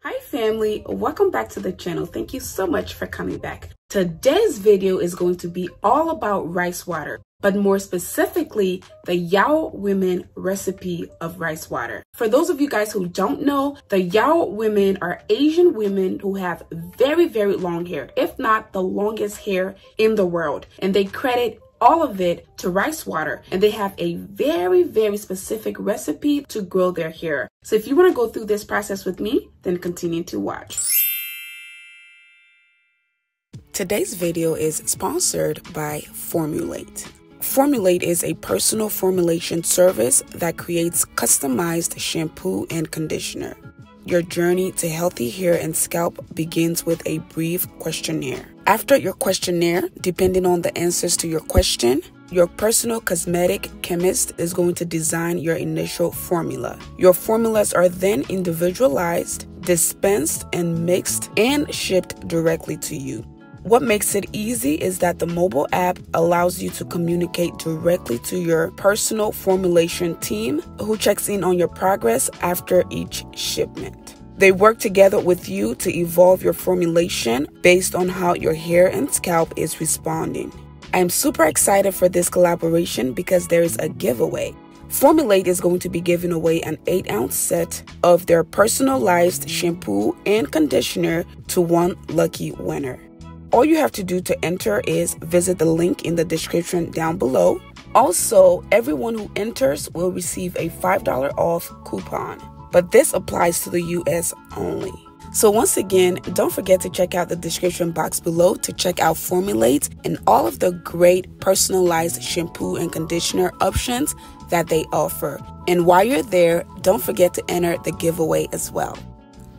Hi family, welcome back to the channel. Thank you so much for coming back. Today's video is going to be all about rice water, but more specifically, the Yao women recipe of rice water. For those of you guys who don't know, the Yao women are Asian women who have very, very long hair, if not the longest hair in the world. And they credit all of it to rice water, and they have a very, very specific recipe to grow their hair. So if you want to go through this process with me, then continue to watch. Today's video is sponsored by Formulate. Formulate is a personal formulation service that creates customized shampoo and conditioner. Your journey to healthy hair and scalp begins with a brief questionnaire. After your questionnaire, depending on the answers to your question, your personal cosmetic chemist is going to design your initial formula. Your formulas are then individualized, dispensed, and mixed and shipped directly to you. What makes it easy is that the mobile app allows you to communicate directly to your personal formulation team, who checks in on your progress after each shipment. They work together with you to evolve your formulation based on how your hair and scalp is responding. I'm super excited for this collaboration because there is a giveaway. Formulate is going to be giving away an 8-ounce set of their personalized shampoo and conditioner to one lucky winner. All you have to do to enter is visit the link in the description down below. Also, everyone who enters will receive a $5 off coupon, but this applies to the US only. So once again, don't forget to check out the description box below to check out Formulate and all of the great personalized shampoo and conditioner options that they offer. And while you're there, don't forget to enter the giveaway as well.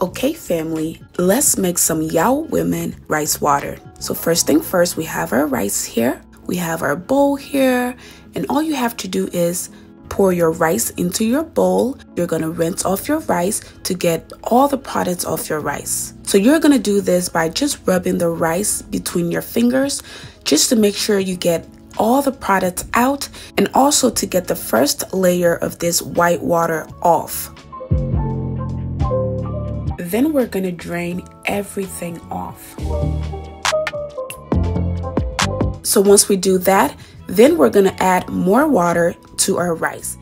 Okay family, let's make some Yao women rice water. So first thing first, we have our rice here, we have our bowl here, and all you have to do is pour your rice into your bowl. You're gonna rinse off your rice to get all the products off your rice. So you're gonna do this by just rubbing the rice between your fingers just to make sure you get all the products out, and also to get the first layer of this white water off. Then we're gonna drain everything off. So once we do that, then we're gonna add more water to our rice.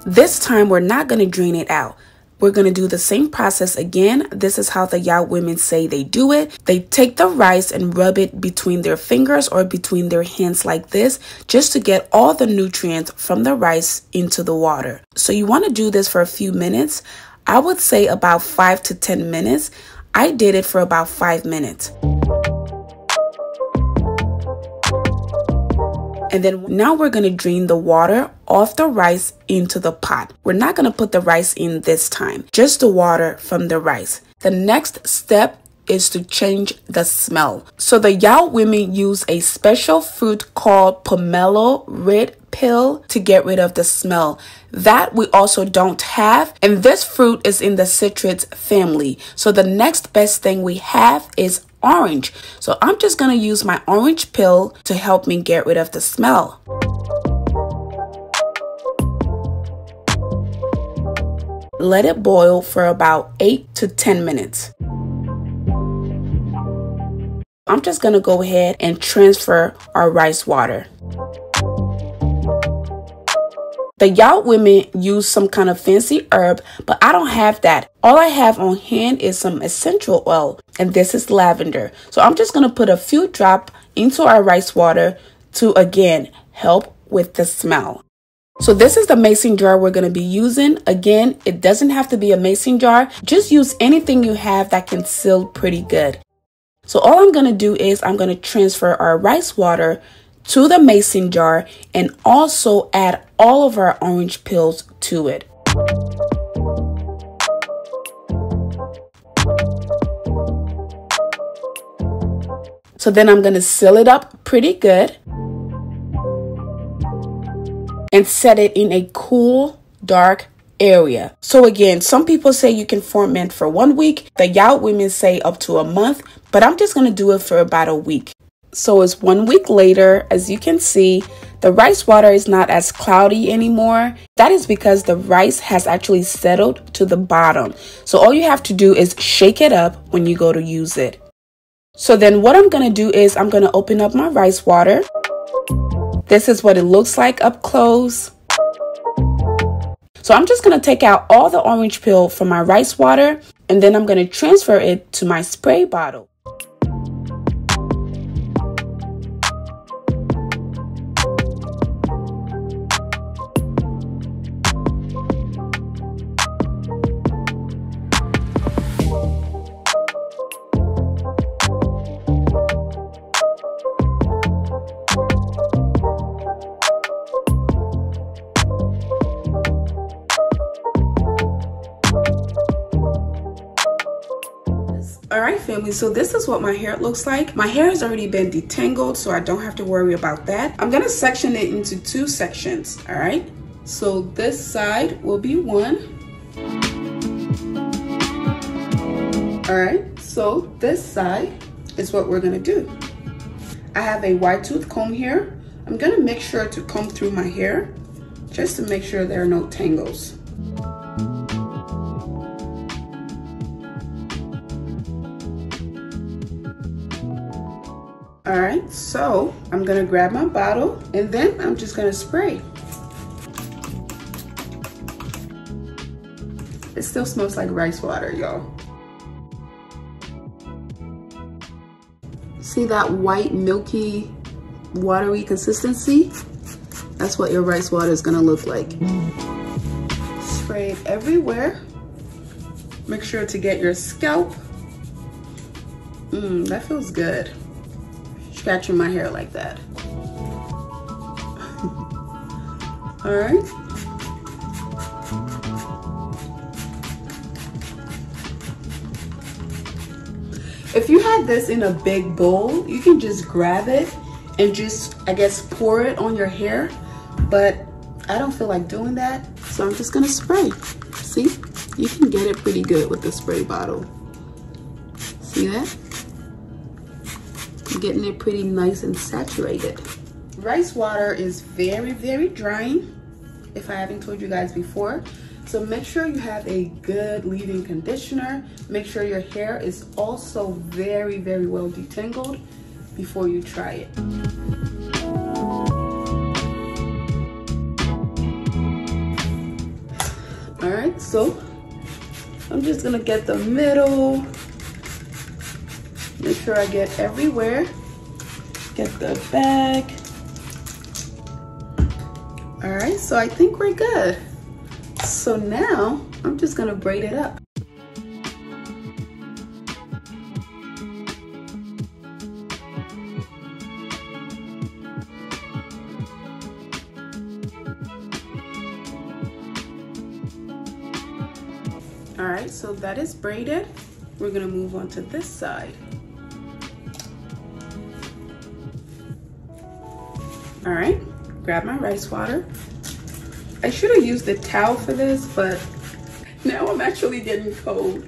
This time we're not gonna drain it out. We're gonna do the same process again. This is how the Yao women say they do it. They take the rice and rub it between their fingers or between their hands like this, just to get all the nutrients from the rice into the water. So you wanna do this for a few minutes. I would say about 5 to 10 minutes. I did it for about 5 minutes. And then now we're going to drain the water off the rice into the pot. We're not going to put the rice in this time, just the water from the rice. The next step is to change the smell. So the Yao women use a special fruit called pomelo red pill to get rid of the smell. That we also don't have, and this fruit is in the citrus family. So the next best thing we have is orange. So I'm just going to use my orange pill to help me get rid of the smell. Let it boil for about 8 to 10 minutes. I'm just going to go ahead and transfer our rice water. The Yao women use some kind of fancy herb, but I don't have that. All I have on hand is some essential oil, and this is lavender. So I'm just going to put a few drops into our rice water to, again, help with the smell. So this is the mason jar we're going to be using. Again, it doesn't have to be a mason jar. Just use anything you have that can seal pretty good. So all I'm going to do is I'm going to transfer our rice water to the mason jar and also add all of our orange peels to it. So then I'm going to seal it up pretty good and set it in a cool, dark area. So again, some people say you can ferment for 1 week. The Yao women say up to a month, but I'm just going to do it for about a week. So it's 1 week later. As you can see, the rice water is not as cloudy anymore. That is because the rice has actually settled to the bottom. So all you have to do is shake it up when you go to use it. So then what I'm going to do is I'm going to open up my rice water. This is what it looks like up close. So I'm just going to take out all the orange peel from my rice water, and then I'm going to transfer it to my spray bottle. Alright family, so this is what my hair looks like. My hair has already been detangled, so I don't have to worry about that. I'm going to section it into 2 sections, alright? So this side will be 1. Alright, so this side is what we're going to do. I have a wide tooth comb here. I'm going to make sure to comb through my hair just to make sure there are no tangles. Alright, so I'm gonna grab my bottle and then I'm just gonna spray. It still smells like rice water, y'all. See that white, milky, watery consistency? That's what your rice water is gonna look like. Spray it everywhere. Make sure to get your scalp. That feels good. Scratching my hair like that. All right. If you had this in a big bowl, you can just grab it and just, I guess, pour it on your hair, but I don't feel like doing that, so I'm just gonna spray. See, you can get it pretty good with the spray bottle. See that? Getting it pretty nice and saturated. Rice water is very, very drying, if I haven't told you guys before. So make sure you have a good leave-in conditioner. Make sure your hair is also very, very well detangled before you try it. All right, so I'm just gonna get the middle. Make sure I get everywhere. Get the back. All right, so I think we're good. So now I'm just gonna braid it up. All right, so that is braided. We're gonna move on to this side. All right, grab my rice water. I should have used a towel for this, but now I'm actually getting cold.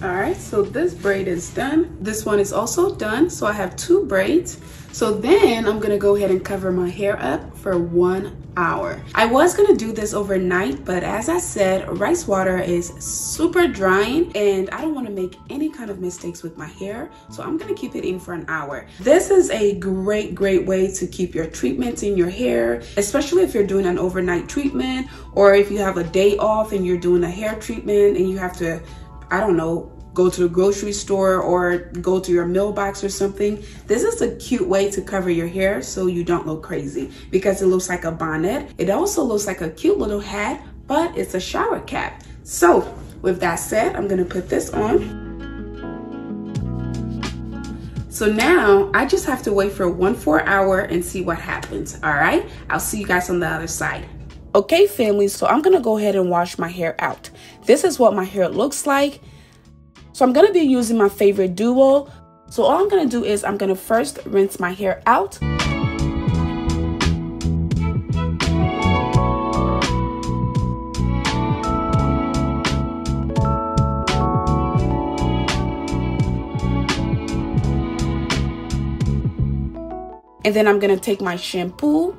All right, so this braid is done. This one is also done, so I have 2 braids. So then I'm gonna go ahead and cover my hair up for 1 hour. I was gonna do this overnight, but as I said, rice water is super drying and I don't wanna make any kind of mistakes with my hair, so I'm gonna keep it in for an hour. This is a great way to keep your treatments in your hair, especially if you're doing an overnight treatment or if you have a day off and you're doing a hair treatment and you have to, I don't know, go to the grocery store or go to your mailbox or something. This is a cute way to cover your hair so you don't look crazy because it looks like a bonnet. It also looks like a cute little hat, but it's a shower cap. So with that said, I'm gonna put this on. So now I just have to wait for 1 full hour and see what happens. All right, I'll see you guys on the other side. Okay, family, so I'm gonna go ahead and wash my hair out. This is what my hair looks like. So I'm gonna be using my favorite duo. So all I'm gonna do is I'm gonna first rinse my hair out. And then I'm gonna take my shampoo.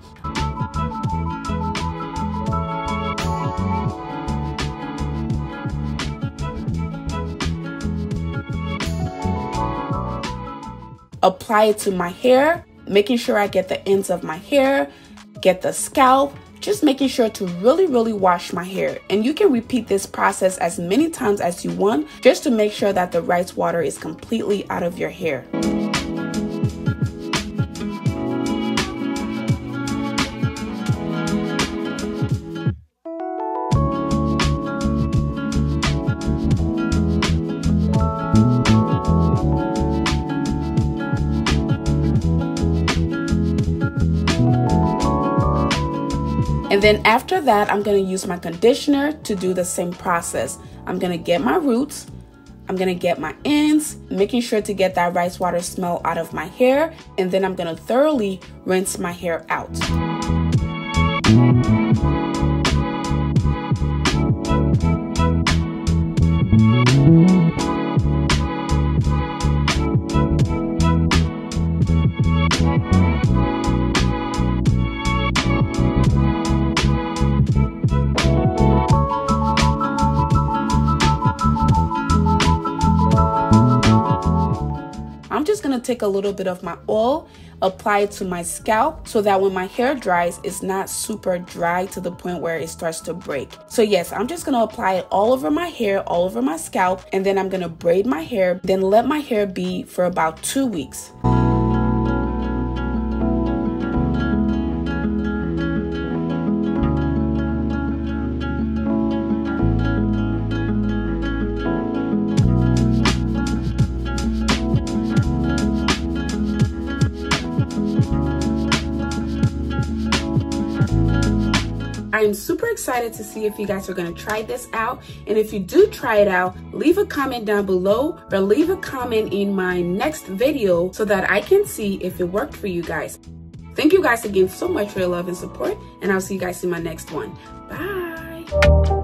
Apply it to my hair, making sure I get the ends of my hair, get the scalp, just making sure to really wash my hair. And you can repeat this process as many times as you want, just to make sure that the rice water is completely out of your hair. And then after that, I'm gonna use my conditioner to do the same process. I'm gonna get my roots, I'm gonna get my ends, making sure to get that rice water smell out of my hair, and then I'm gonna thoroughly rinse my hair out. I'm just gonna take a little bit of my oil, apply it to my scalp so that when my hair dries, it's not super dry to the point where it starts to break. So yes, I'm just gonna apply it all over my hair, all over my scalp, and then I'm gonna braid my hair, then let my hair be for about 2 weeks. I'm super excited to see if you guys are going to try this out. And if you do try it out, leave a comment down below or leave a comment in my next video so that I can see if it worked for you guys. Thank you guys again so much for your love and support, and I'll see you guys in my next one. Bye.